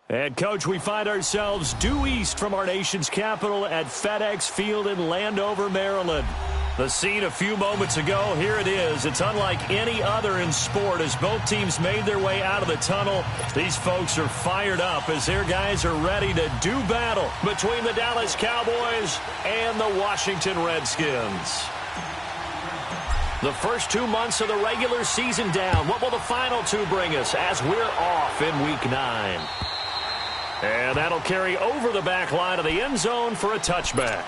And, Coach, we find ourselves due east from our nation's capital at FedEx Field in Landover, Maryland. The scene a few moments ago, here it is. It's unlike any other in sport as both teams made their way out of the tunnel. These folks are fired up as their guys are ready to do battle between the Dallas Cowboys and the Washington Redskins. The first 2 months of the regular season down. What will the final two bring us as we're off in Week 9? And that'll carry over the back line of the end zone for a touchback.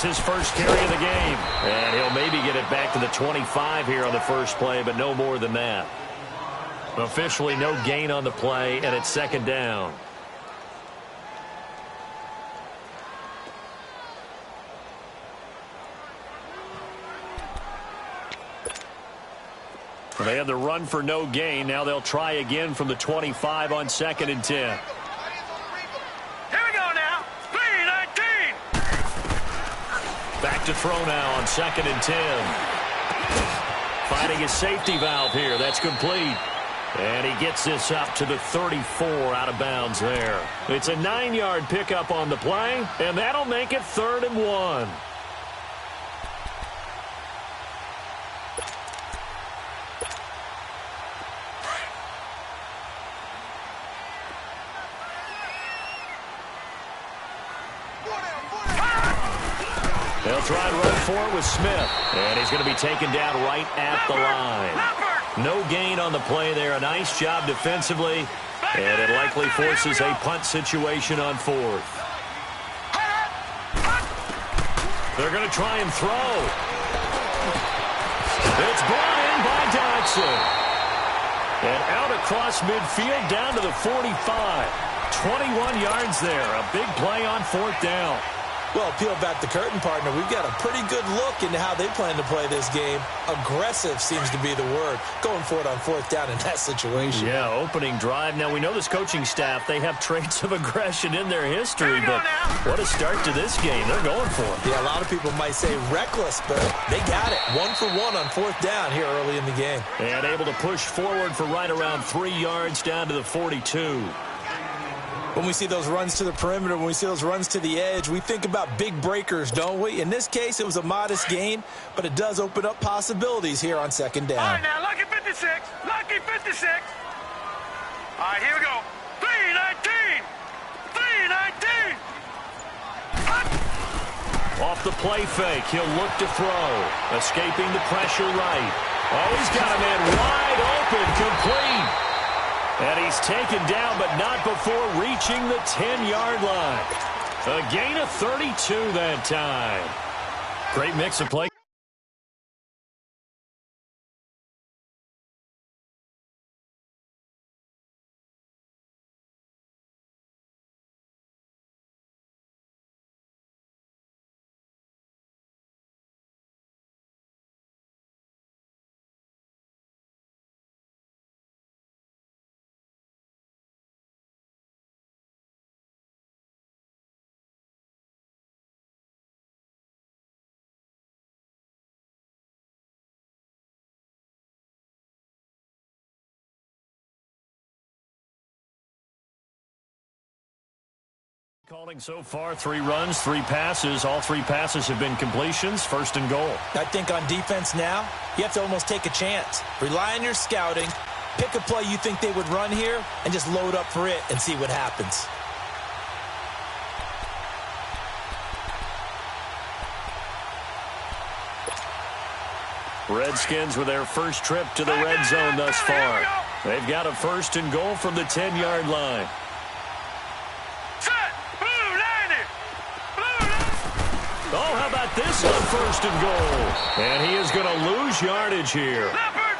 His first carry of the game. And he'll maybe get it back to the 25 here on the first play, but no more than that. Officially no gain on the play, and it's second down. They had the run for no gain. Now they'll try again from the 25 on 2nd and 10. to throw now on 2nd and 10. Finding his safety valve here. That's complete. And he gets this up to the 34 out of bounds there. It's a 9-yard pickup on the play, and that'll make it 3rd and 1. They'll try and run for it with Smith. And he's going to be taken down right at the line. No gain on the play there. A nice job defensively. And it likely forces a punt situation on 4th. They're going to try and throw. It's brought in by Dodson. And out across midfield down to the 45. 21 yards there. A big play on 4th down. Well, peel back the curtain, partner. We've got a pretty good look into how they plan to play this game. Aggressive seems to be the word. Going for it on 4th down in that situation. Yeah, opening drive. Now, we know this coaching staff, they have traits of aggression in their history, but what a start to this game. They're going for it. Yeah, a lot of people might say reckless, but they got it. 1 for 1 on 4th down here early in the game. And able to push forward for right around 3 yards down to the 42. When we see those runs to the perimeter, when we see those runs to the edge, we think about big breakers, don't we? In this case, it was a modest gain, but it does open up possibilities here on 2nd down. All right, now, lucky 56. Lucky 56. All right, here we go. 319. 319. Off the play fake, he'll look to throw. Escaping the pressure right. Oh, he's got a man wide open, complete. And he's taken down, but not before reaching the 10-yard line. A gain of 32 that time. Great mix of play. Calling so far, 3 runs, 3 passes. All 3 passes have been completions. 1st and goal. I think on defense now, you have to almost take a chance. Rely on your scouting. Pick a play you think they would run here and just load up for it and see what happens. Redskins with their first trip to the red zone thus far. They've got a 1st and goal from the 10-yard line. Oh, how about this on 1st and goal? And he is going to lose yardage here.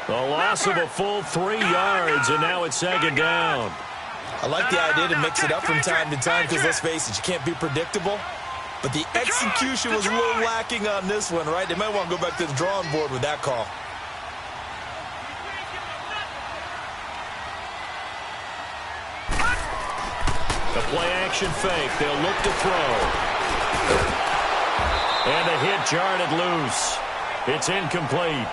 A loss of a full 3 yards, and now it's 2nd down. I like the idea to mix it up from time to time because, let's face it, you can't be predictable. But the execution was a little lacking on this one, right? They might want to go back to the drawing board with that call. The play-action fake. They'll look to throw. And a hit jarred loose. It's incomplete.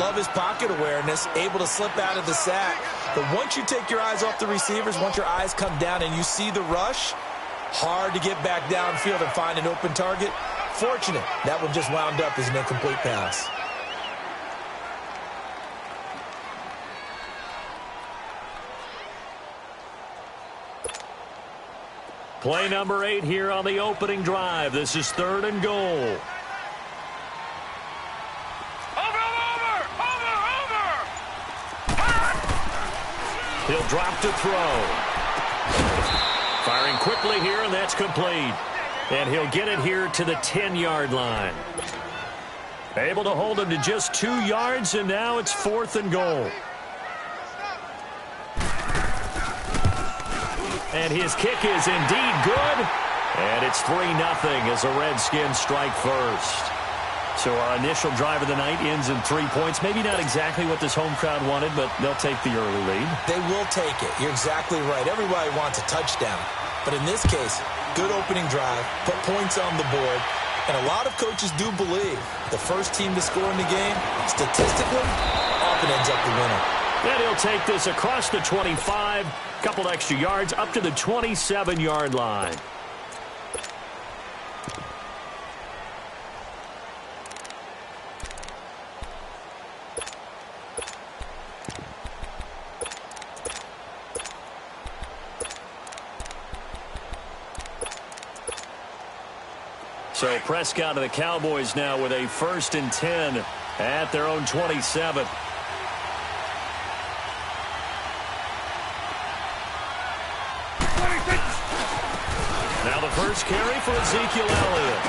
Love his pocket awareness, able to slip out of the sack. But once you take your eyes off the receivers, once your eyes come down and you see the rush, hard to get back downfield and find an open target. Fortunate, that one just wound up as an incomplete pass. Play number 8 here on the opening drive. This is 3rd and goal. Over. He'll drop to throw. Firing quickly here, and that's complete. And he'll get it here to the 10-yard line. Able to hold him to just 2 yards, and now it's 4th and goal. And his kick is indeed good. And it's 3-0 as the Redskins strike first. So our initial drive of the night ends in 3 points. Maybe not exactly what this home crowd wanted, but they'll take the early lead. They will take it. You're exactly right. Everybody wants a touchdown. But in this case, good opening drive, put points on the board. And a lot of coaches do believe the first team to score in the game, statistically, often ends up the winner. And he'll take this across the 25, couple extra yards, up to the 27-yard line. So Prescott of the Cowboys now with a 1st and 10 at their own 27. Now the first carry for Ezekiel Elliott.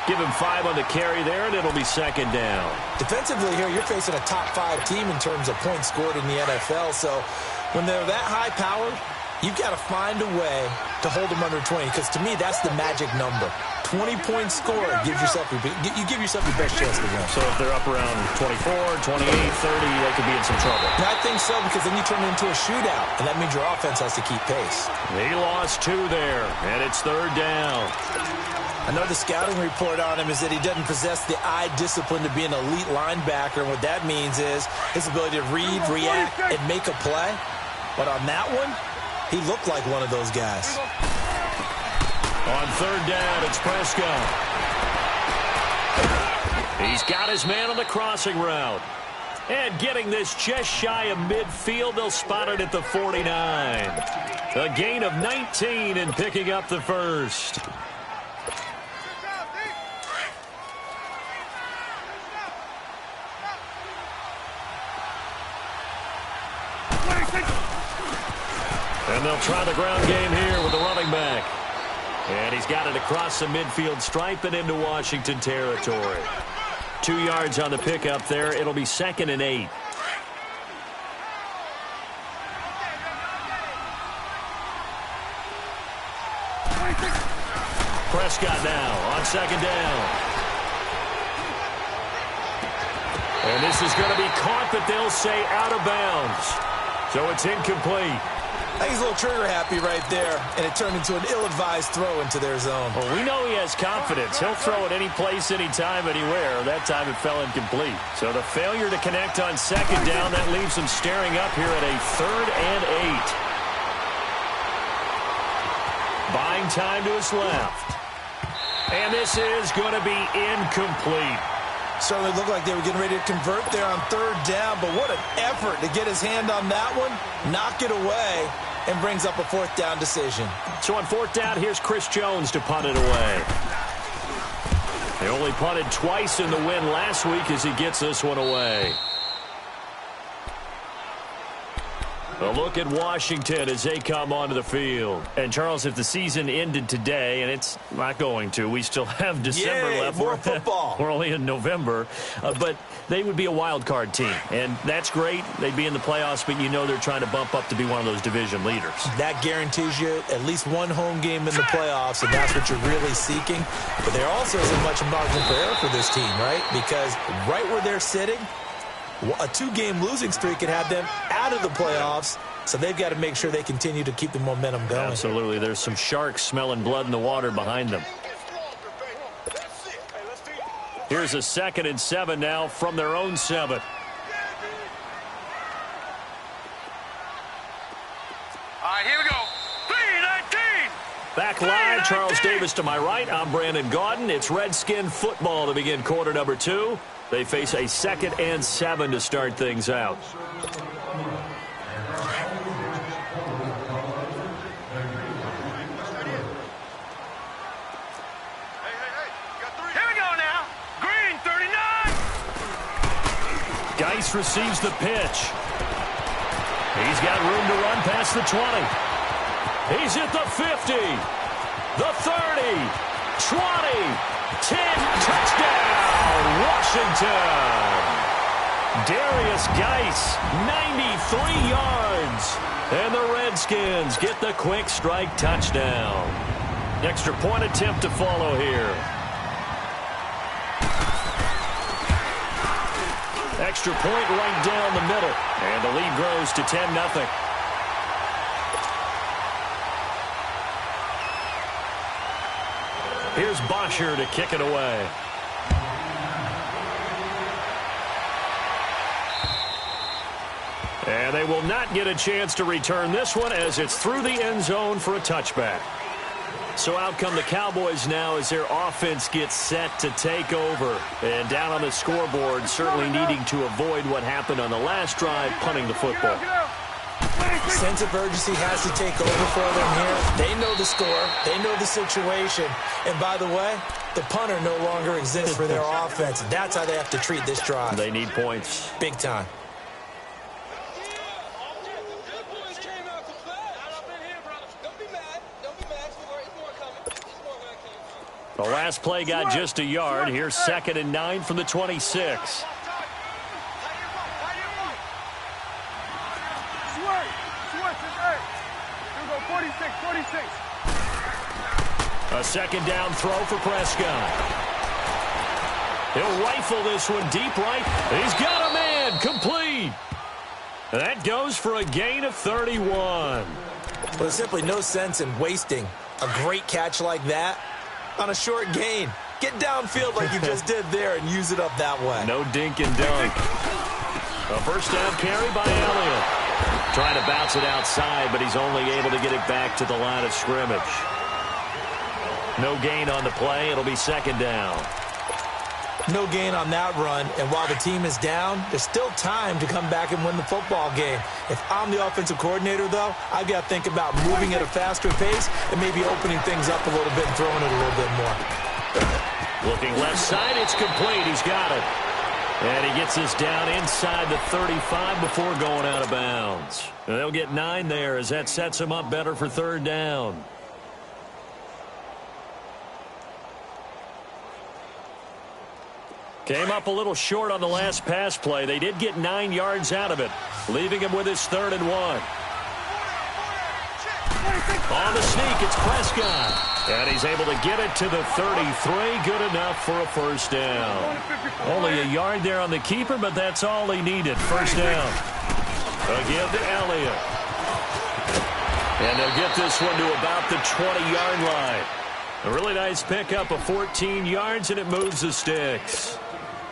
Give him 5 on the carry there, and it'll be 2nd down. Defensively here, you're facing a top 5 team in terms of points scored in the NFL. So when they're that high-powered, you've got to find a way to hold them under 20, because to me, that's the magic number. 20-point score gives yourself you give yourself your best chance to win. So if they're up around 24, 28, 30, they could be in some trouble. I think so, because then you turn it into a shootout, and that means your offense has to keep pace. He lost 2 there, and it's 3rd down. I know the scouting report on him is that he doesn't possess the eye discipline to be an elite linebacker, and what that means is his ability to read, react, and make a play. But on that one, he looked like one of those guys. On 3rd down, it's Prescott. He's got his man on the crossing route. And getting this just shy of midfield, they'll spot it at the 49. A gain of 19 and picking up the first. And they'll try the ground game here with the running back. And he's got it across the midfield stripe and into Washington territory. 2 yards on the pickup there. It'll be 2nd and 8. Prescott now on 2nd down. And this is going to be caught, but they'll say out of bounds. So it's incomplete. I think he's a little trigger happy right there, and it turned into an ill-advised throw into their zone. Well, we know he has confidence. He'll throw it any place, anytime, anywhere. That time it fell incomplete. So the failure to connect on 2nd down, that leaves him staring up here at a 3rd and 8. Buying time to his left. And this is going to be incomplete. Certainly looked like they were getting ready to convert there on 3rd down, but what an effort to get his hand on that one, knock it away, and brings up a 4th down decision. So on 4th down, here's Chris Jones to punt it away. They only punted twice in the win last week as he gets this one away. A look at Washington as they come onto the field. And, Charles, if the season ended today, and it's not going to, we still have December left. More football. We're only in November. But they would be a wild card team. And that's great. They'd be in the playoffs, but you know they're trying to bump up to be one of those division leaders. That guarantees you at least one home game in the playoffs, and that's what you're really seeking. But there also isn't much margin for error for this team, right? Because right where they're sitting, a 2-game losing streak could have them out of the playoffs, so they've got to make sure they continue to keep the momentum going. Absolutely. There's some sharks smelling blood in the water behind them. Here's a 2nd and 7 now from their own 7. All right, here we go. 3-19. Back live, Charles Davis to my right. I'm Brandon Gaudin. It's Redskin football to begin quarter number 2. They face a 2nd and 7 to start things out. Here we go now. Green, 39. Geis receives the pitch. He's got room to run past the 20. He's at the 50, the 30, 20, 10, touchdown, Washington. Darius Geis, 93 yards. And the Redskins get the quick strike touchdown. Extra point attempt to follow here. Extra point right down the middle. And the lead grows to 10-0. Here's Bosher to kick it away. And they will not get a chance to return this one as it's through the end zone for a touchback. So out come the Cowboys now as their offense gets set to take over. And down on the scoreboard, certainly needing to avoid what happened on the last drive, punting the football. Sense of urgency has to take over for them here. They know the score. They know the situation. And by the way, the punter no longer exists for their offense. That's how they have to treat this drive. They need points. Big time. The last play got just a yard. Here's 2nd and 9 from the 26. A second down throw for Prescott. He'll rifle this one deep right. He's got a man. Complete. That goes for a gain of 31. Well, there's simply no sense in wasting a great catch like that on a short gain. Get downfield like you just did there and use it up that way. No dink and dunk. A first down carry by Elliott. Trying to bounce it outside, but he's only able to get it back to the line of scrimmage. No gain on the play. It'll be 2nd down. No gain on that run, and while the team is down, there's still time to come back and win the football game. If I'm the offensive coordinator, though, I've got to think about moving at a faster pace and maybe opening things up a little bit and throwing it a little bit more. Looking left side, it's complete. He's got it. And he gets this down inside the 35 before going out of bounds. And they'll get 9 there as that sets him up better for 3rd down. Came up a little short on the last pass play. They did get 9 yards out of it, leaving him with his 3rd and 1. On the sneak, it's Prescott. And he's able to get it to the 33. Good enough for a first down. Only a yard there on the keeper, but that's all he needed. First down. Again to Elliott. And they'll get this one to about the 20-yard line. A really nice pickup of 14 yards, and it moves the sticks.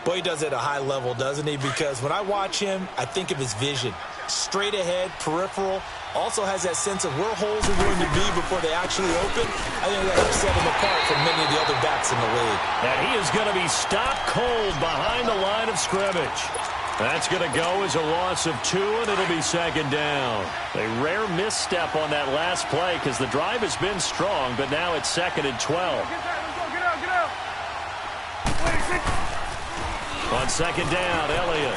Boy, he does it at a high level, doesn't he? Because when I watch him, I think of his vision. Straight ahead, peripheral. Also has that sense of where holes are going to be before they actually open. I think that helps set him apart from many of the other backs in the league. And he is going to be stopped cold behind the line of scrimmage. That's going to go as a loss of 2, and it'll be 2nd down. A rare misstep on that last play because the drive has been strong, but now it's 2nd and 12. Get out. On 2nd down, Elliott.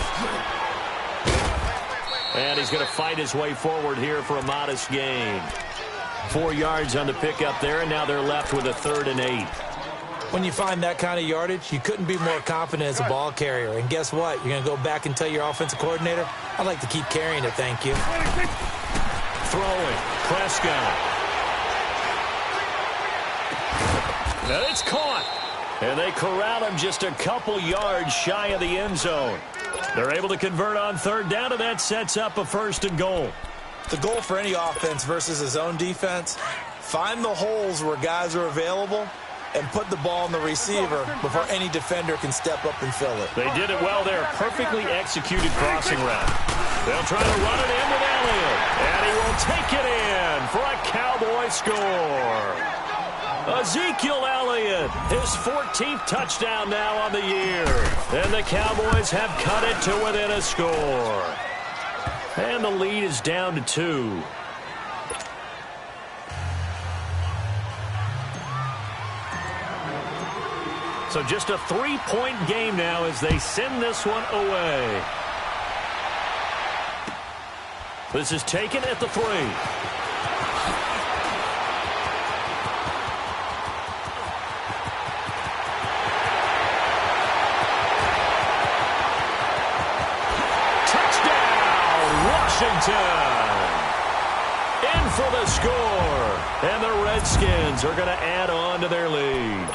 And he's going to fight his way forward here for a modest gain. 4 yards on the pickup there, and now they're left with a 3rd and 8. When you find that kind of yardage, you couldn't be more confident as a ball carrier. And guess what? You're going to go back and tell your offensive coordinator, I'd like to keep carrying it, thank you. Throwing, Prescott. And it's caught. And they corral him just a couple yards shy of the end zone. They're able to convert on 3rd down, and that sets up a 1st and goal. The goal for any offense versus his own defense, find the holes where guys are available and put the ball in the receiver before any defender can step up and fill it. They did it well there. Perfectly executed crossing route. They'll try to run it in with Elliott. And he will take it in for a Cowboy score. Ezekiel Elliott, his 14th touchdown now on the year. And the Cowboys have cut it to within a score. And the lead is down to 2. So just a 3-point game now as they send this one away. This is taken at the 3. In for the score. And the Redskins are going to add on to their lead.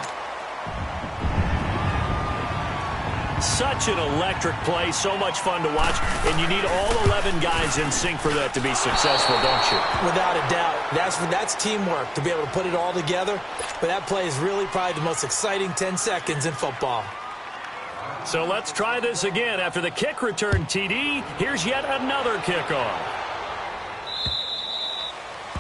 Such an electric play, so much fun to watch, and you need all 11 guys in sync for that to be successful, don't you? Without a doubt. That's teamwork to be able to put it all together. But that play is really probably the most exciting 10 seconds in football. So let's try this again. After the kick return TD, here's yet another kickoff.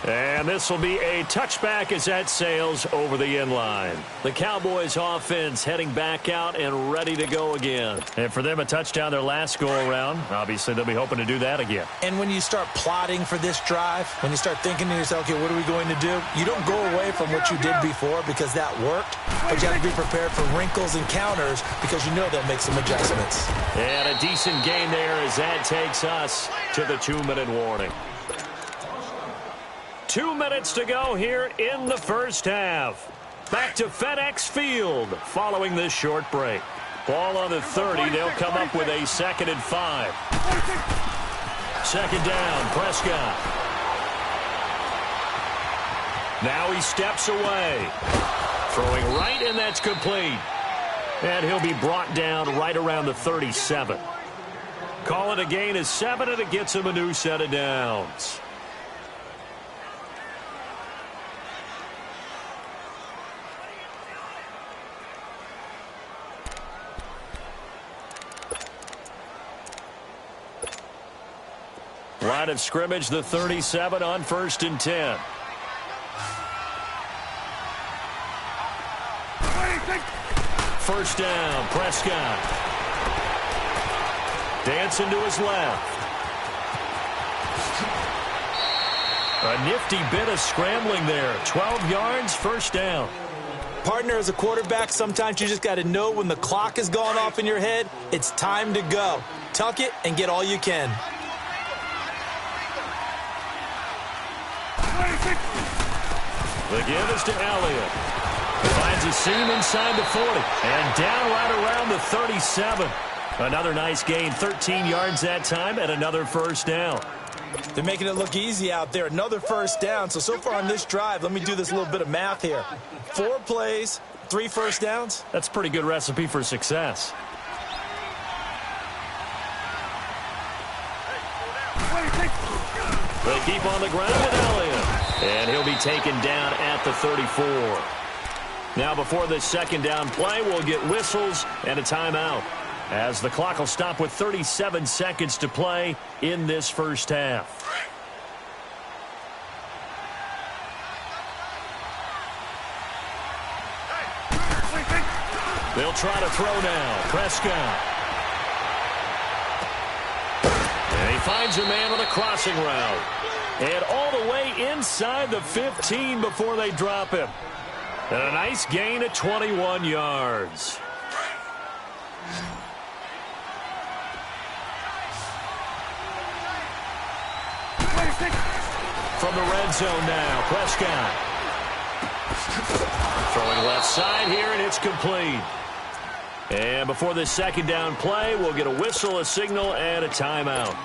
And this will be a touchback as that sails over the end line. The Cowboys offense heading back out and ready to go again. And for them, a touchdown their last go-around. Obviously, they'll be hoping to do that again. And when you start plotting for this drive, when you start thinking to yourself, okay, what are we going to do? You don't go away from what you did before because that worked, but you have to be prepared for wrinkles and counters because you know they'll make some adjustments. And a decent gain there as that takes us to the 2-minute warning. 2 minutes to go here in the first half. Back to FedEx Field following this short break. Ball on the 30. They'll come up with a 2nd and 5. Second down, Prescott. Now he steps away. Throwing right, and that's complete. And he'll be brought down right around the 37. Call it a gain of 7, and it gets him a new set of downs. Line of scrimmage, the 37 on 1st and 10. First down, Prescott. Dancing to his left. A nifty bit of scrambling there. 12 yards, first down. Partner, as a quarterback, sometimes you just got to know when the clock has gone off in your head, it's time to go. Tuck it and get all you can. The give is to Elliott. Finds a seam inside the 40. And down right around the 37. Another nice gain, 13 yards that time, and another first down. They're making it look easy out there. Another first down. So far on this drive, let me do this little bit of math here. 4 plays, 3 first downs. That's a pretty good recipe for success. They keep on the ground with Elliott. And he'll be taken down at the 34. Now before this second down play, we'll get whistles and a timeout, as the clock will stop with 37 seconds to play in this first half. They'll try to throw now. Prescott. And he finds a man on the crossing route. And all the way inside the 15 before they drop him. And a nice gain at 21 yards. From the red zone now, Prescott. Throwing left side here, and it's complete. And before this second down play, we'll get a whistle, a signal, and a timeout,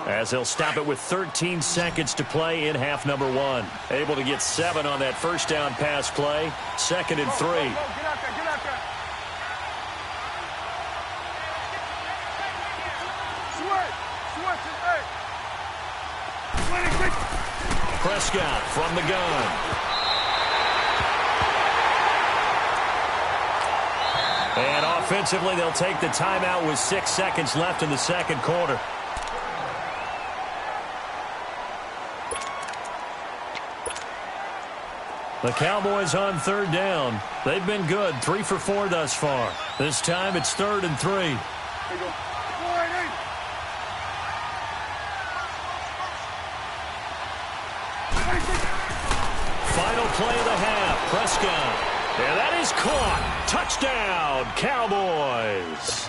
as they'll stop it with 13 seconds to play in half number 1. Able to get 7 on that first down pass play. 2nd and 3. Get out there, get out there. Prescott from the gun. And offensively, they'll take the timeout with 6 seconds left in the second quarter. The Cowboys on 3rd down. They've been good, 3 for 4 thus far. This time it's 3rd and 3. Final play of the half, Prescott. And that is caught. Touchdown, Cowboys.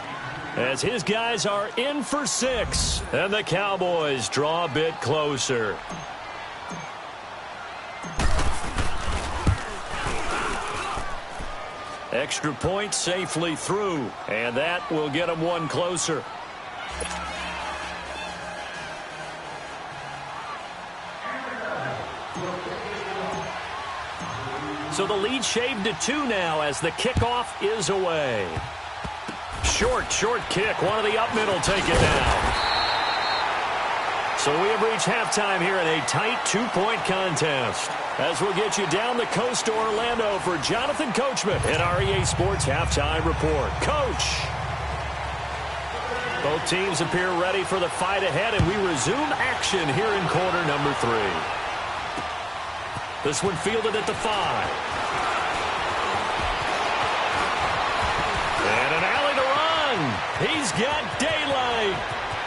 As his guys are in for 6, and the Cowboys draw a bit closer. Extra point safely through, and that will get them 1 closer. So the lead shaved to 2 now as the kickoff is away. Short kick. One of the up middle take it down. So we have reached halftime here in a tight 2-point contest. As we'll get you down the coast to Orlando for Jonathan Coachman at our EA Sports Halftime Report. Coach! Both teams appear ready for the fight ahead, and we resume action here in quarter number 3. This one fielded at the 5. And an alley to run. He's got daylight.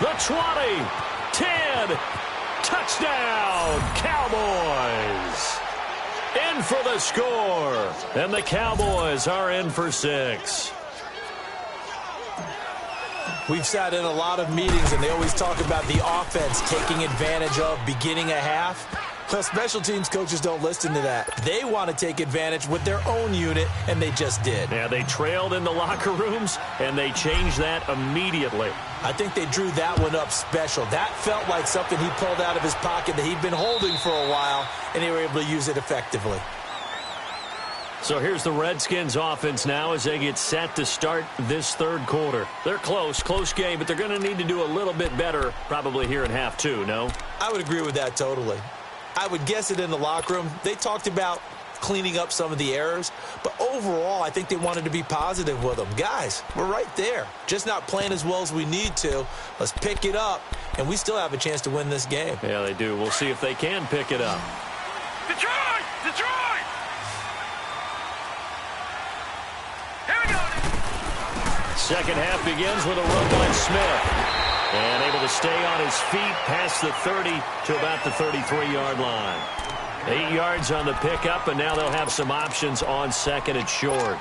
The 20, 10, touchdown, Cowboys. In for the score. And the Cowboys are in for 6. We've sat in a lot of meetings, and they always talk about the offense taking advantage of beginning a half. Well, special teams coaches don't listen to that. They want to take advantage with their own unit, and they just did. Yeah, they trailed in the locker rooms, and they changed that immediately. I think they drew that one up special. That felt like something he pulled out of his pocket that he'd been holding for a while, and they were able to use it effectively. So here's the Redskins offense now as they get set to start this third quarter. They're close game, but they're going to need to do a little bit better probably here in half 2, no? I would agree with that totally. I would guess it in the locker room. They talked about cleaning up some of the errors, but overall I think they wanted to be positive with them. Guys, we're right there. Just not playing as well as we need to. Let's pick it up, and we still have a chance to win this game. Yeah, they do. We'll see if they can pick it up. Detroit! Detroit! Here we go. Second half begins with a run by Smith. And able to stay on his feet past the 30 to about the 33-yard line. 8 yards on the pickup, and now they'll have some options on second and short.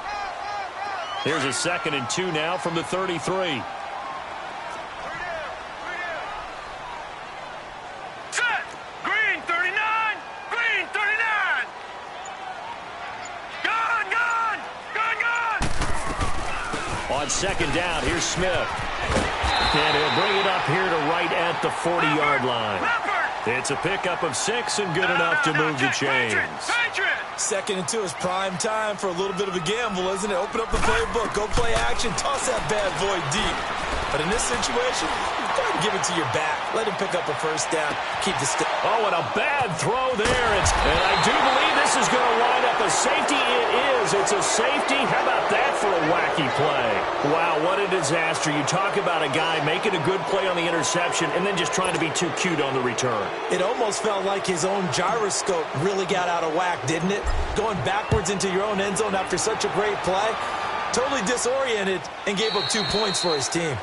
Here's a 2nd and 2 now from the 33. Set! Green 39! Green 39! Gone! On second down, here's Smith. And he'll bring it up here to right at the 40-yard line. It's a pickup of 6 and good enough to move the chains. 2nd and 2 is prime time for a little bit of a gamble, isn't it? Open up the playbook, go play action, toss that bad boy deep. But in this situation, you gotta give it to your back. Let him pick up a first down, keep the stick. Oh, and a bad throw there. And I do believe this is going to wind up a safety. It is. It's a safety. How about that for a wacky play? Wow, what a disaster. You talk about a guy making a good play on the interception and then just trying to be too cute on the return. It almost felt like his own gyroscope really got out of whack, didn't it? Going backwards into your own end zone after such a great play. Totally disoriented and gave up 2 points for his team.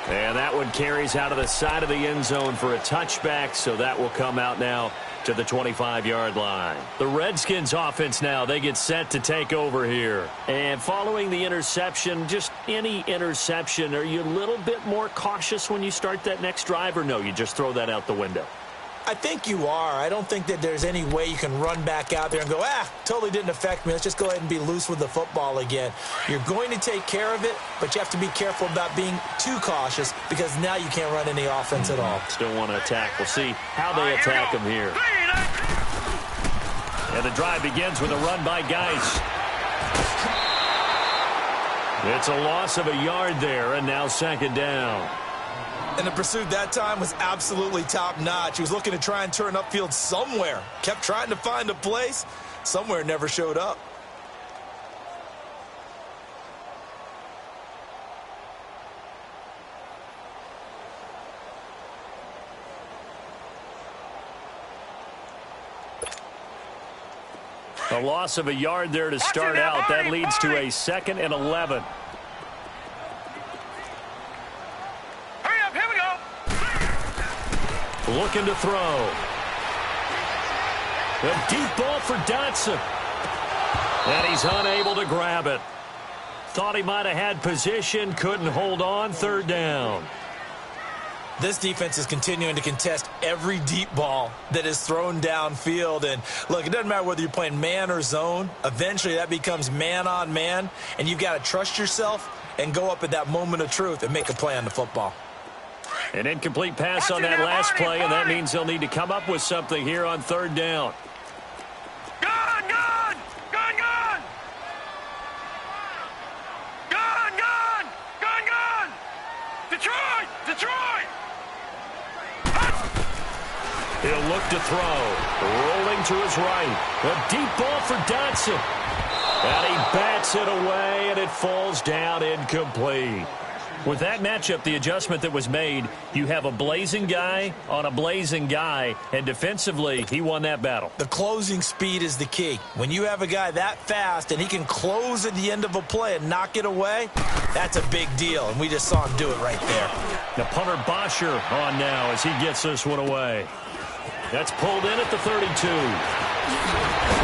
And that one carries out of the side of the end zone for a touchback, so that will come out now to the 25-yard line. The Redskins offense now, they get set to take over here. And following the interception, just any interception, are you a little bit more cautious when you start that next drive, or no, you just throw that out the window? I think you are. I don't think that there's any way you can run back out there and go, totally didn't affect me. Let's just go ahead and be loose with the football again. You're going to take care of it, but you have to be careful about being too cautious because now you can't run any offense at all. Still want to attack. We'll see how they attack him here. And the drive begins with a run by Geis. It's a loss of a yard there, and now second down. And the pursuit that time was absolutely top-notch. He was looking to try and turn upfield somewhere. Kept trying to find a place. Somewhere never showed up. A loss of a yard there to start out. That leads to a 2nd and 11. Looking to throw. A deep ball for Dotson. And he's unable to grab it. Thought he might have had position, couldn't hold on, third down. This defense is continuing to contest every deep ball that is thrown downfield. And look, it doesn't matter whether you're playing man or zone. Eventually that becomes man on man. And you've got to trust yourself and go up at that moment of truth and make a play on the football. An incomplete pass on that last play, and that means they'll need to come up with something here on third down. Gone! Gone! Gone! Gone! Gone! Gone! Gone! Gone! look to throw. Rolling to his right. A deep ball for Dotson. And he bats it away, and it falls down incomplete. With that matchup, the adjustment that was made, you have a blazing guy on a blazing guy, and defensively, he won that battle. The closing speed is the key. When you have a guy that fast and he can close at the end of a play and knock it away, that's a big deal, and we just saw him do it right there. The punter Bosher on now as he gets this one away. That's pulled in at the 32.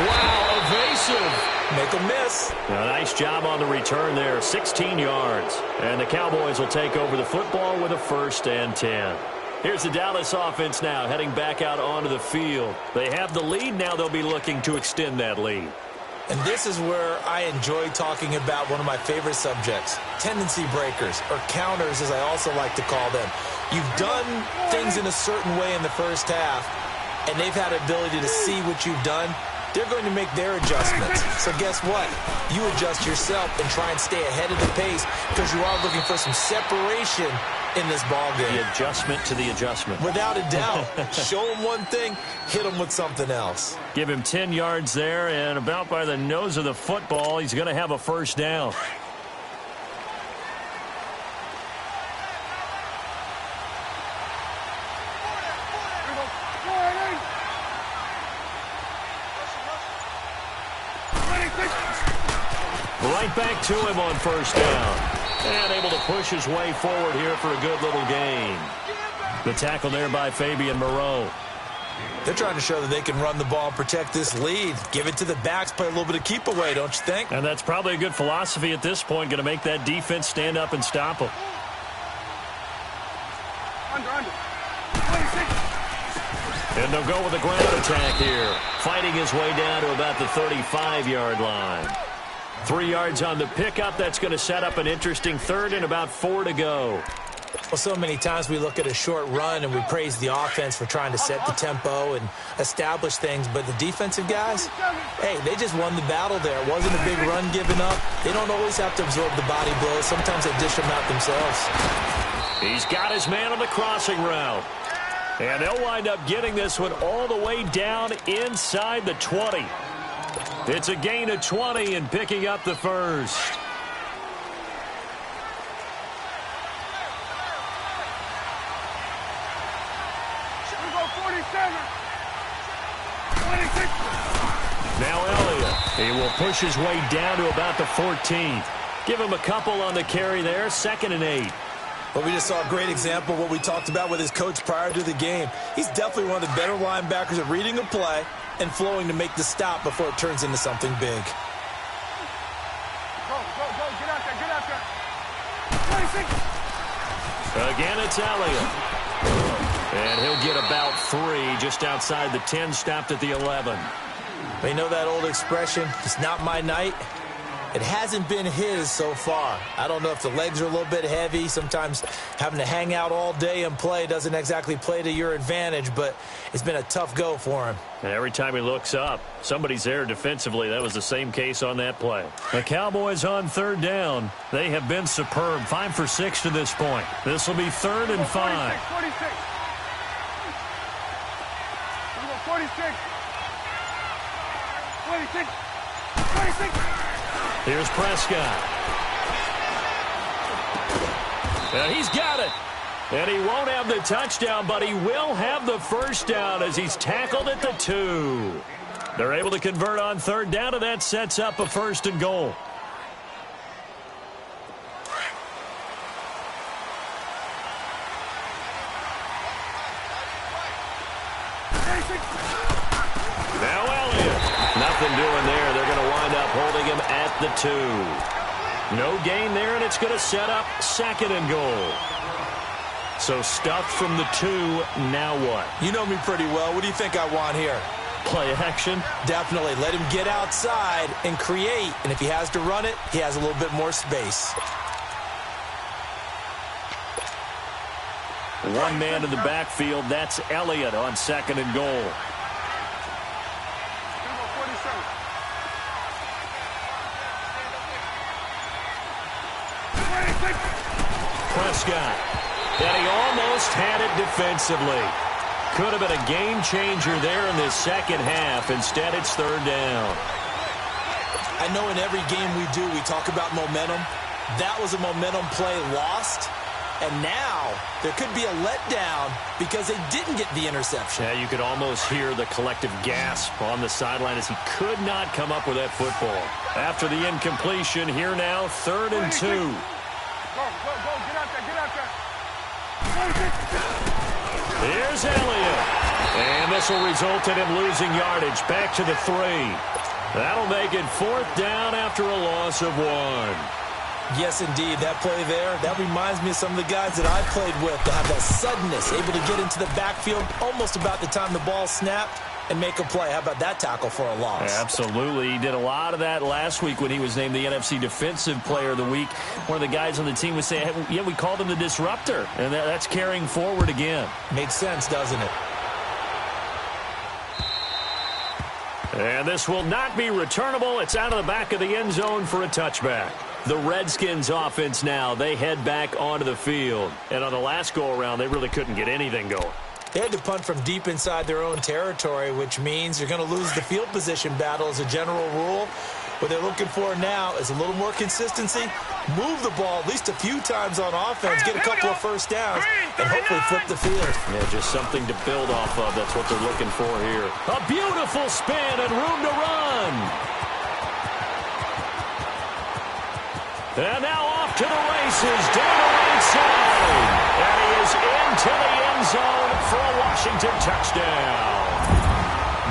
Wow, evasive. Make a miss. A nice job on the return there, 16 yards. And the Cowboys will take over the football with a 1st and 10. Here's the Dallas offense now heading back out onto the field. They have the lead. Now they'll be looking to extend that lead. And this is where I enjoy talking about one of my favorite subjects, tendency breakers, or counters as I also like to call them. You've done things in a certain way in the first half, and they've had the ability to see what you've done. They're going to make their adjustments. So guess what? You adjust yourself and try and stay ahead of the pace because you are looking for some separation in this ball game. The adjustment to the adjustment. Without a doubt. Show him one thing, hit him with something else. Give him 10 yards there, and about by the nose of the football, he's going to have a 1st down. Right back to him on 1st down. And able to push his way forward here for a good little gain. The tackle there by Fabian Moreau. They're trying to show that they can run the ball and protect this lead. Give it to the backs, play a little bit of keep away, don't you think? And that's probably a good philosophy at this point, going to make that defense stand up and stop them. Under. 26. And they'll go with a ground attack here. Fighting his way down to about the 35-yard line. 3 yards on the pickup. That's going to set up an interesting 3rd and about 4 to go. Well, so many times we look at a short run and we praise the offense for trying to set the tempo and establish things, but the defensive guys, hey, they just won the battle there. It wasn't a big run given up. They don't always have to absorb the body blows. Sometimes they dish them out themselves. He's got his man on the crossing route. And they'll wind up getting this one all the way down inside the 20. It's a gain of 20 and picking up the 1st. We go 47. 26. Now Elliott. He will push his way down to about the 14th. Give him a couple on the carry there. 2nd and 8. But we just saw a great example of what we talked about with his coach prior to the game. He's definitely one of the better linebackers at reading a play and flowing to make the stop before it turns into something big. Go. Get out there. 26. Again, it's Elliott. And he'll get about 3 just outside the 10, stopped at the 11. But you know that old expression, it's not my night? It hasn't been his so far. I don't know if the legs are a little bit heavy. Sometimes having to hang out all day and play doesn't exactly play to your advantage, but it's been a tough go for him. And every time he looks up, somebody's there defensively. That was the same case on that play. The Cowboys on 3rd down. They have been superb. 5 for 6 to this point. This will be 3rd and 5. 46. We go 46. 26. 26. Here's Prescott. And he's got it. And he won't have the touchdown, but he will have the 1st down as he's tackled at the 2. They're able to convert on 3rd down, and that sets up a 1st and goal. Now Elliott. Nothing doing there. They're going to wind up holding him at the 2. No gain there, and it's going to set up 2nd and goal. So stuffed from the 2, now what? You know me pretty well. What do you think I want here? Play action? Definitely. Let him get outside and create. And if he has to run it, he has a little bit more space. One man in the backfield. That's Elliott on 2nd and goal. Prescott. And he almost had it defensively. Could have been a game changer there in this second half. Instead, it's third down. I know in every game we do, we talk about momentum. That was a momentum play lost. And now there could be a letdown because they didn't get the interception. Yeah, you could almost hear the collective gasp on the sideline as he could not come up with that football. After the incompletion, here now, 3rd and 2. Go, get out there. Here's Elliott. And this will result in him losing yardage. Back to the 3. That'll make it 4th down after a loss of 1. Yes, indeed. That play there, that reminds me of some of the guys that I played with that have that suddenness, able to get into the backfield almost about the time the ball snapped and make a play. How about that tackle for a loss? Absolutely. He did a lot of that last week when he was named the NFC Defensive Player of the Week. One of the guys on the team was saying, hey, yeah, we called him the disruptor, and that's carrying forward again. Makes sense, doesn't it? And this will not be returnable. It's out of the back of the end zone for a touchback. The Redskins offense now, they head back onto the field. And on the last go-around, they really couldn't get anything going. They had to punt from deep inside their own territory, which means you're going to lose the field position battle as a general rule. What they're looking for now is a little more consistency, move the ball at least a few times on offense, get a couple of first downs, and hopefully flip the field. Yeah, just something to build off of. That's what they're looking for here. A beautiful spin and room to run. And now off to the races, down the right side. And he is into the end zone for a Washington touchdown.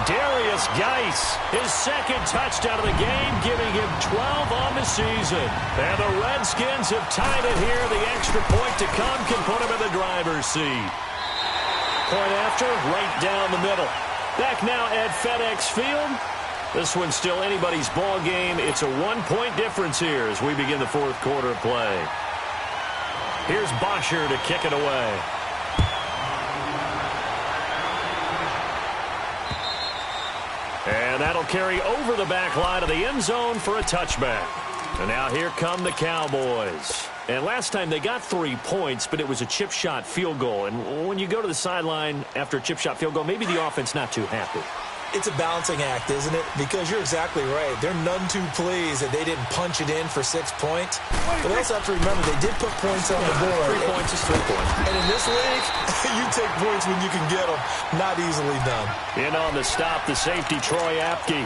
Darius Geis, his second touchdown of the game, giving him 12 on the season. And the Redskins have tied it here. The extra point to come can put him in the driver's seat. Point after, right down the middle. Back now at FedEx Field. This one's still anybody's ball game. It's a 1-point difference here as we begin the 4th quarter of play. Here's Bosher to kick it away. And that'll carry over the back line of the end zone for a touchback. And now here come the Cowboys. And last time they got 3 points, but it was a chip shot field goal. And when you go to the sideline after a chip shot field goal, maybe the offense not too happy. It's a balancing act, isn't it? Because you're exactly right. They're none too pleased that they didn't punch it in for 6 points. But they also have to remember they did put points on the board. 3 points is 3 points. And in this league, you take points when you can get them. Not easily done. In on the stop, the safety, Troy Apke.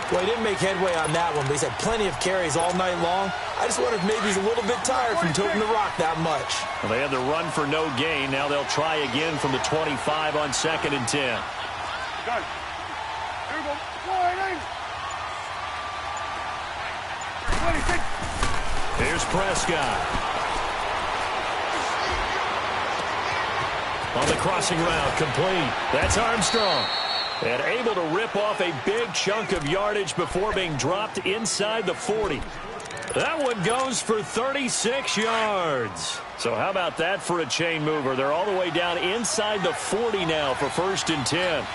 Well, he didn't make headway on that one, but he's had plenty of carries all night long. I just wonder if maybe he's a little bit tired from toting the rock that much. Well, they had the run for no gain. Now they'll try again from the 25 on 2nd and 10. Done. Here we go. 26. Here's Prescott. On the crossing route, complete. That's Armstrong. And able to rip off a big chunk of yardage before being dropped inside the 40. That one goes for 36 yards. So how about that for a chain mover? They're all the way down inside the 40 now for 1st and 10. Go.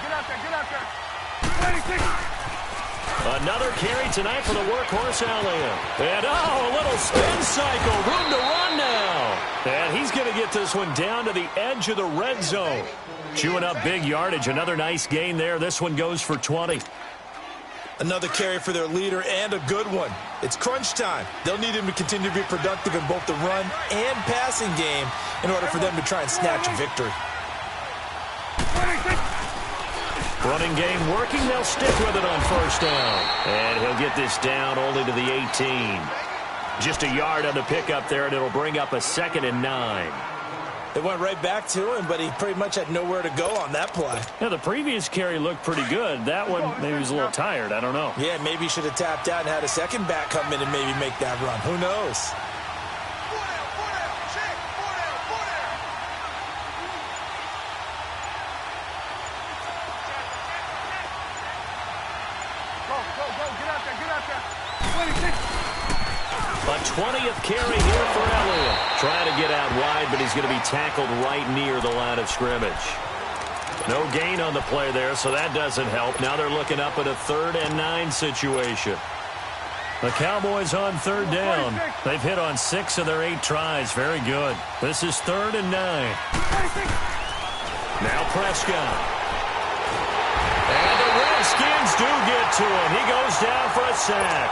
Get out there. 26. Another carry tonight for the workhorse Elliott. And, a little spin cycle. Room to run now. And he's going to get this one down to the edge of the red zone. Chewing up big yardage. Another nice gain there. This one goes for 20. Another carry for their leader and a good one. It's crunch time. They'll need him to continue to be productive in both the run and passing game in order for them to try and snatch a victory. 26. Running game working. They'll stick with it on 1st down. And he'll get this down only to the 18. Just a yard on the pickup there, and it'll bring up a 2nd and 9. They went right back to him, but he pretty much had nowhere to go on that play. Yeah, the previous carry looked pretty good. That one, maybe he was a little tired. I don't know. Yeah, maybe he should have tapped out and had a second back come in and maybe make that run. Who knows? Get out there. 26. A 20th carry here for Elliott. Trying to get out wide, but he's going to be tackled right near the line of scrimmage. No gain on the play there, so that doesn't help. Now they're looking up at a 3rd and 9 situation. The Cowboys on third down. They've hit on 6 of their 8 tries. Very good. This is 3rd and 9. Now Prescott. And the Redskins do get to him. He goes down for a sack.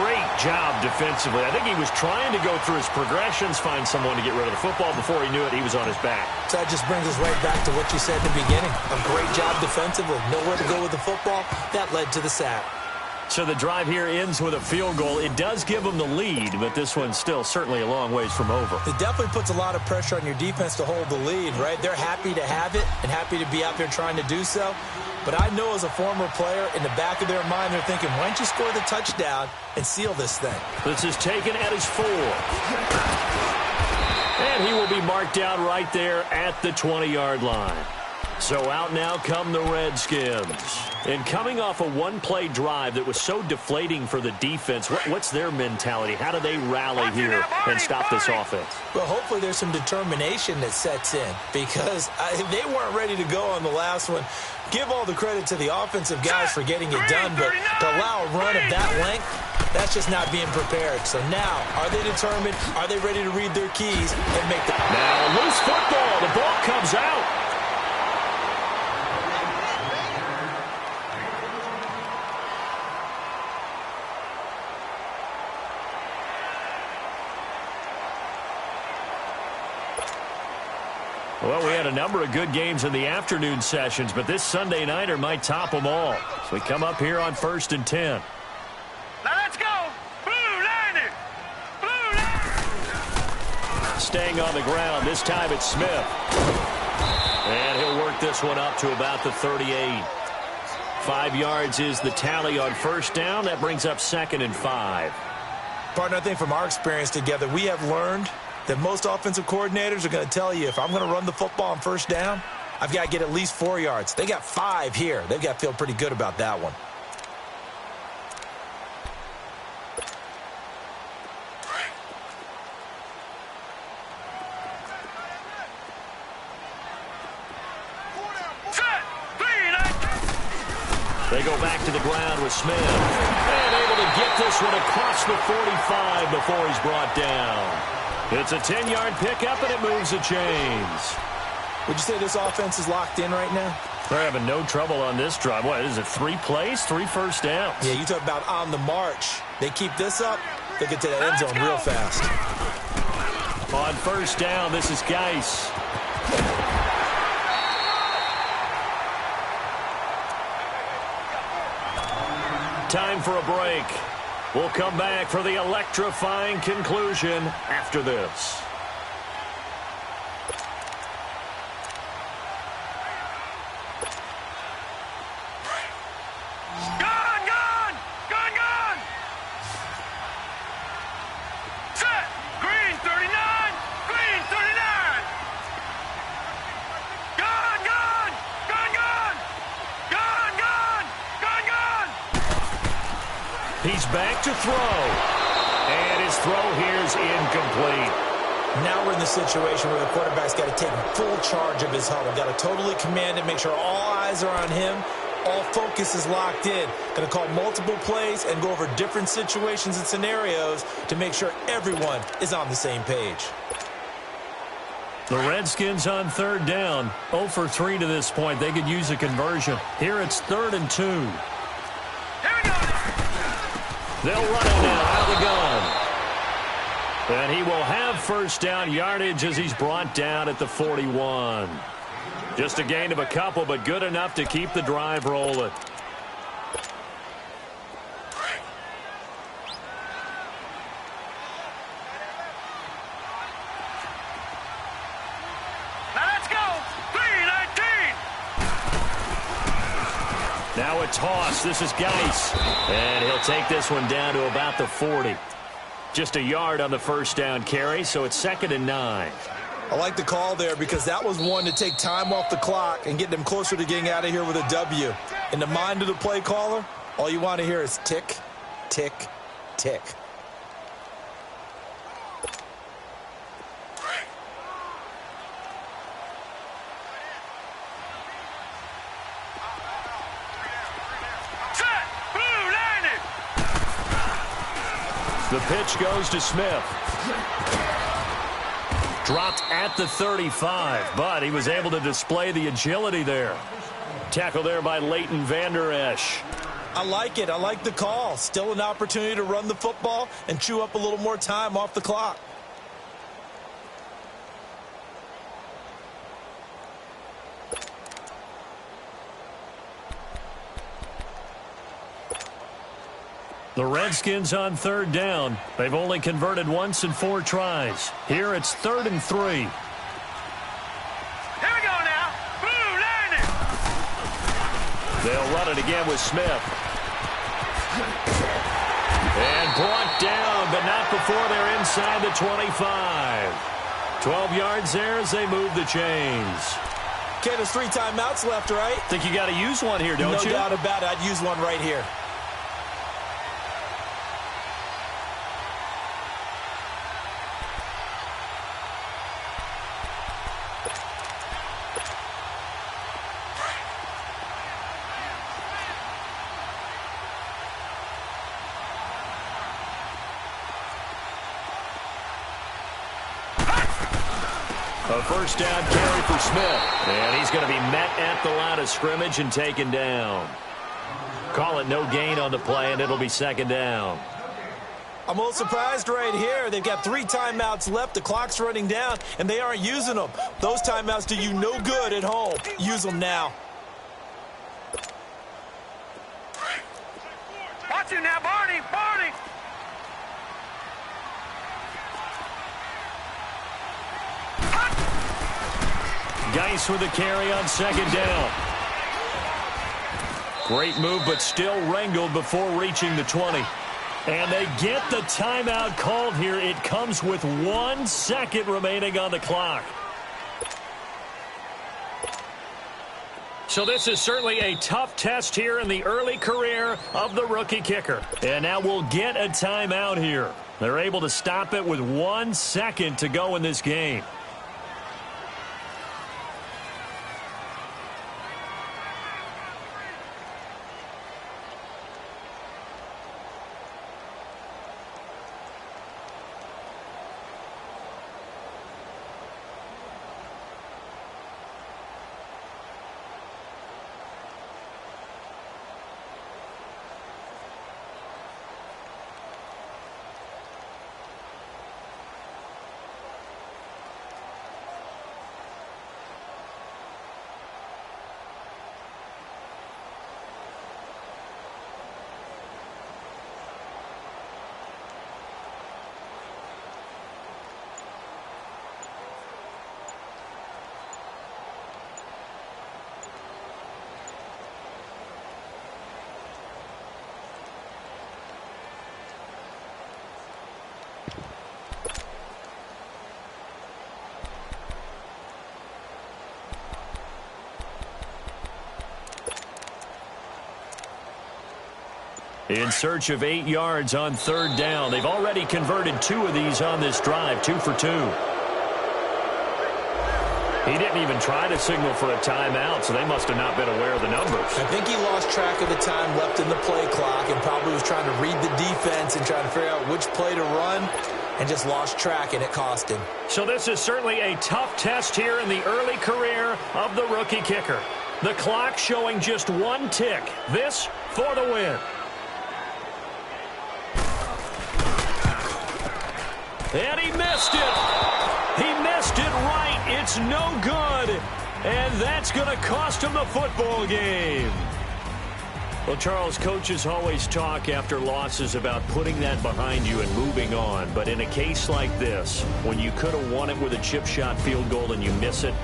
Great job defensively. I think he was trying to go through his progressions, find someone to get rid of the football. Before he knew it, he was on his back. So that just brings us right back to what you said in the beginning. A great job defensively. Nowhere to go with the football. That led to the sack. So the drive here ends with a field goal. It does give them the lead, but this one's still certainly a long ways from over. It definitely puts a lot of pressure on your defense to hold the lead, right? They're happy to have it and happy to be out there trying to do so. But I know as a former player, in the back of their mind, they're thinking, why don't you score the touchdown and seal this thing? This is taken at his 4. And he will be marked down right there at the 20-yard line. So out now come the Redskins. And coming off a one-play drive that was so deflating for the defense, what's their mentality? How do they rally here and stop this offense? Well, hopefully there's some determination that sets in because they weren't ready to go on the last one. Give all the credit to the offensive guys for getting it done, but to allow a run of that length, that's just not being prepared. So now, are they determined? Are they ready to read their keys and make the... Now, loose football. The ball comes out. Well, we had a number of good games in the afternoon sessions, but this Sunday nighter might top them all. So we come up here on 1st and 10. Now let's go. Blue line. Blue line. Staying on the ground. This time it's Smith. And he'll work this one up to about the 38. 5 yards is the tally on first down. That brings up 2nd and 5. Partner, I think from our experience together, we have learned that most offensive coordinators are going to tell you, if I'm going to run the football on first down, I've got to get at least 4 yards. They got 5 here. They've got to feel pretty good about that one. They go back to the ground with Smith. And able to get this one across the 45 before he's brought down. It's a 10-yard pickup, and it moves the chains. Would you say this offense is locked in right now? They're having no trouble on this drive. What, is it 3 plays, 3 first downs? Yeah, you talk about on the march. They keep this up, they get to that end zone real fast. On first down, this is Geis. Time for a break. We'll come back for the electrifying conclusion after this. Gone, gone, gone, gone. Set. Green 39. Green 39. Gone, gone, gone, gone. Gone, gone, gone, gone. He's back to throw. And his throw here's incomplete. Now we're in the situation where the quarterback's got to take full charge of his huddle. Got to totally command it, make sure all eyes are on him. All focus is locked in. Going to call multiple plays and go over different situations and scenarios to make sure everyone is on the same page. The Redskins on third down. 0 for 3 to this point. They could use a conversion. Here it's 3rd and 2. Here we go. They'll run it now out of the gun. And he will have first down yardage as he's brought down at the 41. Just a gain of a couple, but good enough to keep the drive rolling. Now let's go. 3-19. Now a toss. This is Geis. And he'll take this one down to about the 40. Just a yard on the first down carry, so it's 2nd and 9. I like the call there because that was one to take time off the clock and get them closer to getting out of here with a W. In the mind of the play caller, all you want to hear is tick, tick, tick. Set. Blue line. The pitch goes to Smith. Dropped at the 35, but he was able to display the agility there. Tackle there by Leighton Vander Esch. I like it. I like the call. Still an opportunity to run the football and chew up a little more time off the clock. The Redskins on third down. They've only converted once in 4 tries. Here it's 3rd and 3. Here we go now. Blue Lightning. They'll run it again with Smith. And brought down, but not before they're inside the 25. 12 yards there as they move the chains. Okay, there's 3 timeouts left, right? Think you got to use one here, don't you? No doubt about it. I'd use one right here. A first down carry for Smith. And he's going to be met at the line of scrimmage and taken down. Call it no gain on the play, and it'll be 2nd down. I'm a little surprised right here. They've got 3 timeouts left. The clock's running down, and they aren't using them. Those timeouts do you no good at home. Use them now. Watch you now, Barney. Barney. Geis with a carry on 2nd down. Great move, but still wrangled before reaching the 20. And they get the timeout called here. It comes with 1 second remaining on the clock. So this is certainly a tough test here in the early career of the rookie kicker. And now we'll get a timeout here. They're able to stop it with 1 second to go in this game. In search of 8 yards on 3rd down. They've already converted 2 of these on this drive, 2 for 2. He didn't even try to signal for a timeout, so they must have not been aware of the numbers. I think he lost track of the time left in the play clock and probably was trying to read the defense and trying to figure out which play to run and just lost track, and it cost him. So this is certainly a tough test here in the early career of the rookie kicker. The clock showing just 1 tick. This for the win. And he missed it. He missed it right. It's no good. And that's going to cost him the football game. Well, Charles, coaches always talk after losses about putting that behind you and moving on. But in a case like this, when you could have won it with a chip shot field goal and you miss it,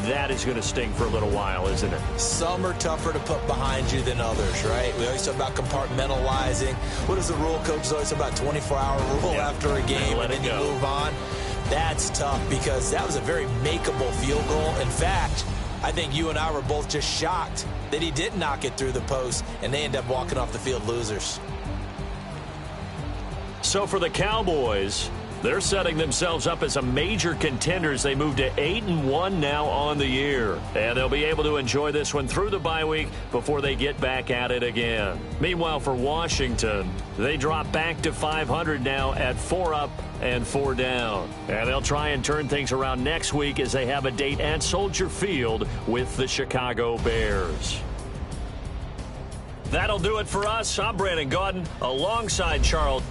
that is going to sting for a little while, isn't it? Some are tougher to put behind you than others, right? We always talk about compartmentalizing. What is the rule, coach? Always talk about 24-hour rule after a game, and then you move on. That's tough because that was a very makeable field goal. In fact, I think you and I were both just shocked that he didn't knock it through the post, and they end up walking off the field losers. So for the Cowboys, They're setting themselves up as a major contender as they move to 8-1 now on the year. And they'll be able to enjoy this one through the bye week before they get back at it again. Meanwhile, for Washington, they drop back to 500 now at 4 up and 4 down. And they'll try and turn things around next week as they have a date at Soldier Field with the Chicago Bears. That'll do it for us. I'm Brandon Gaudin alongside Charles.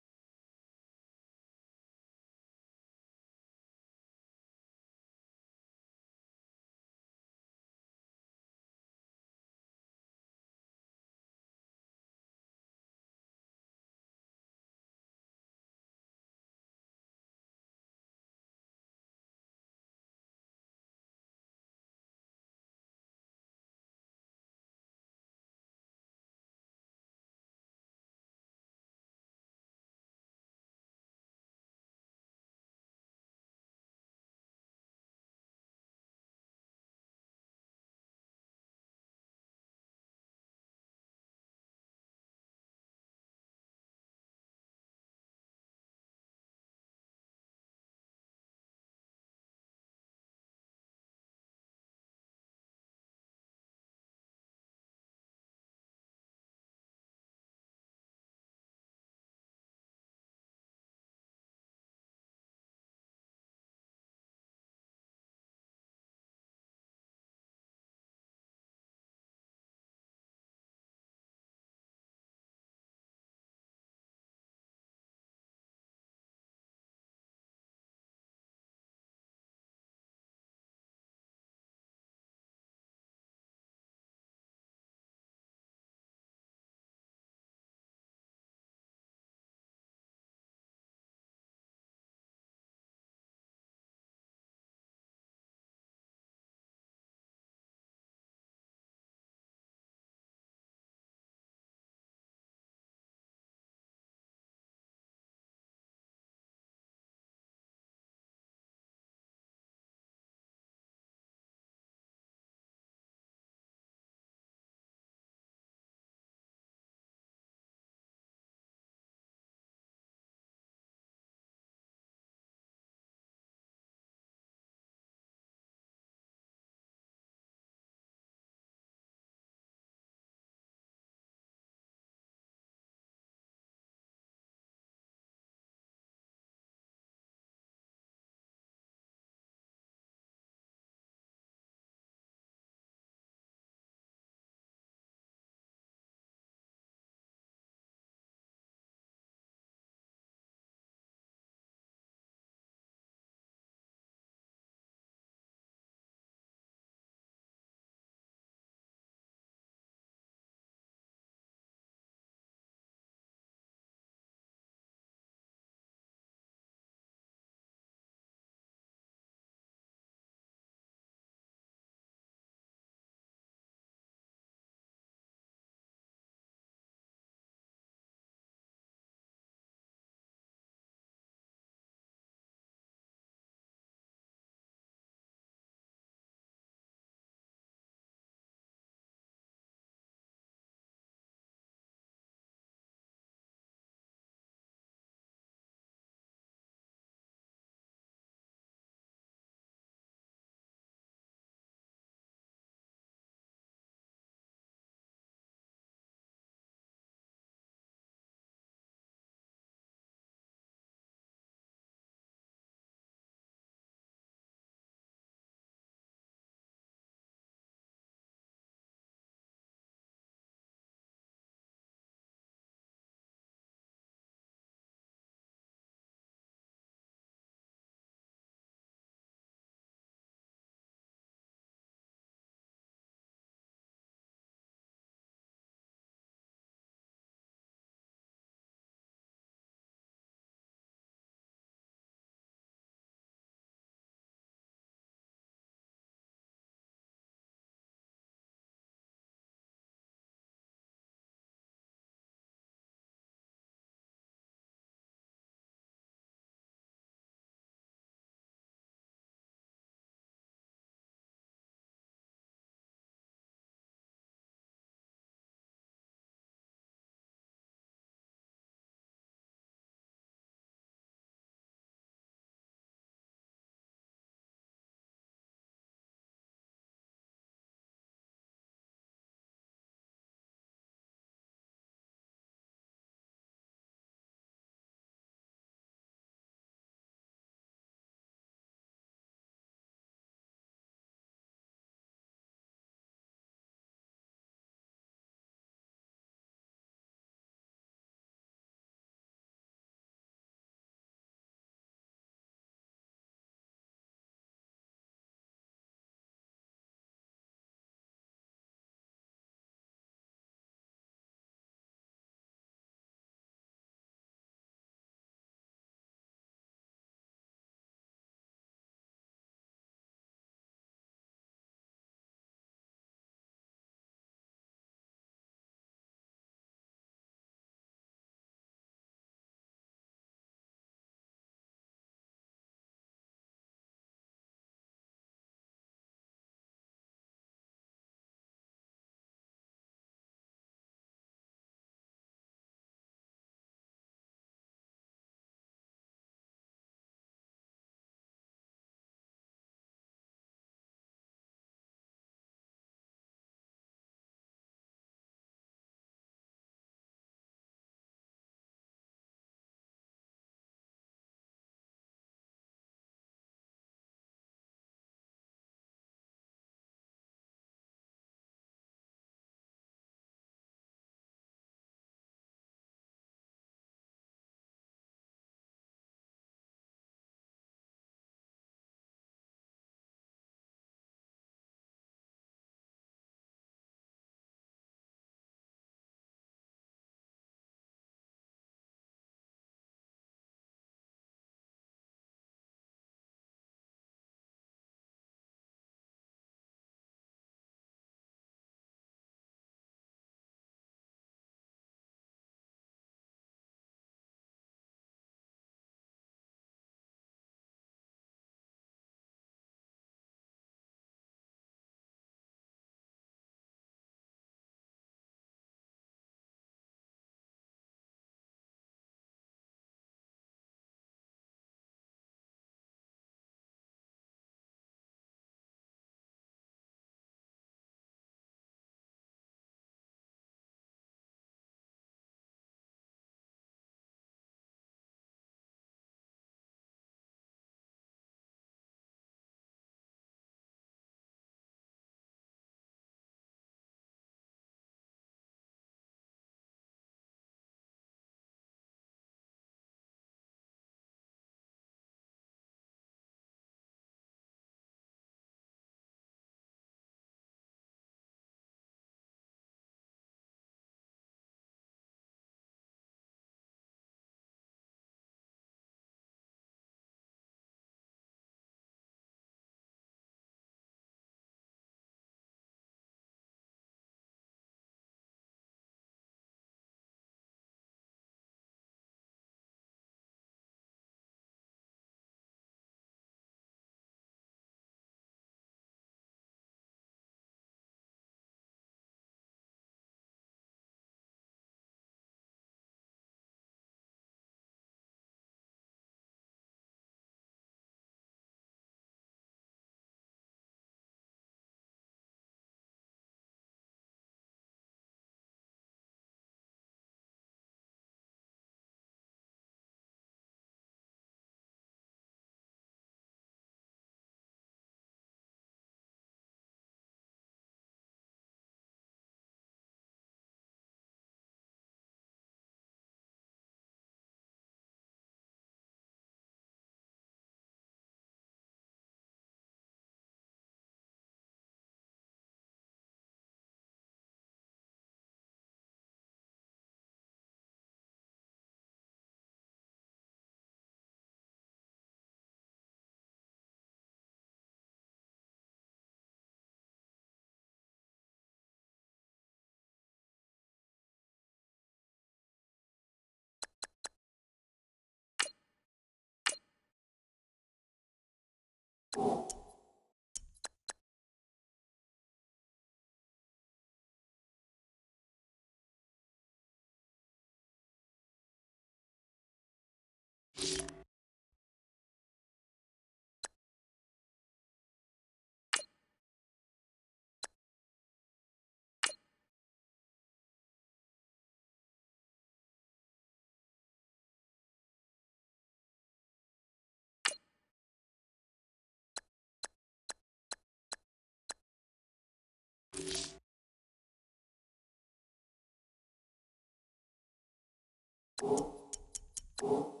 you.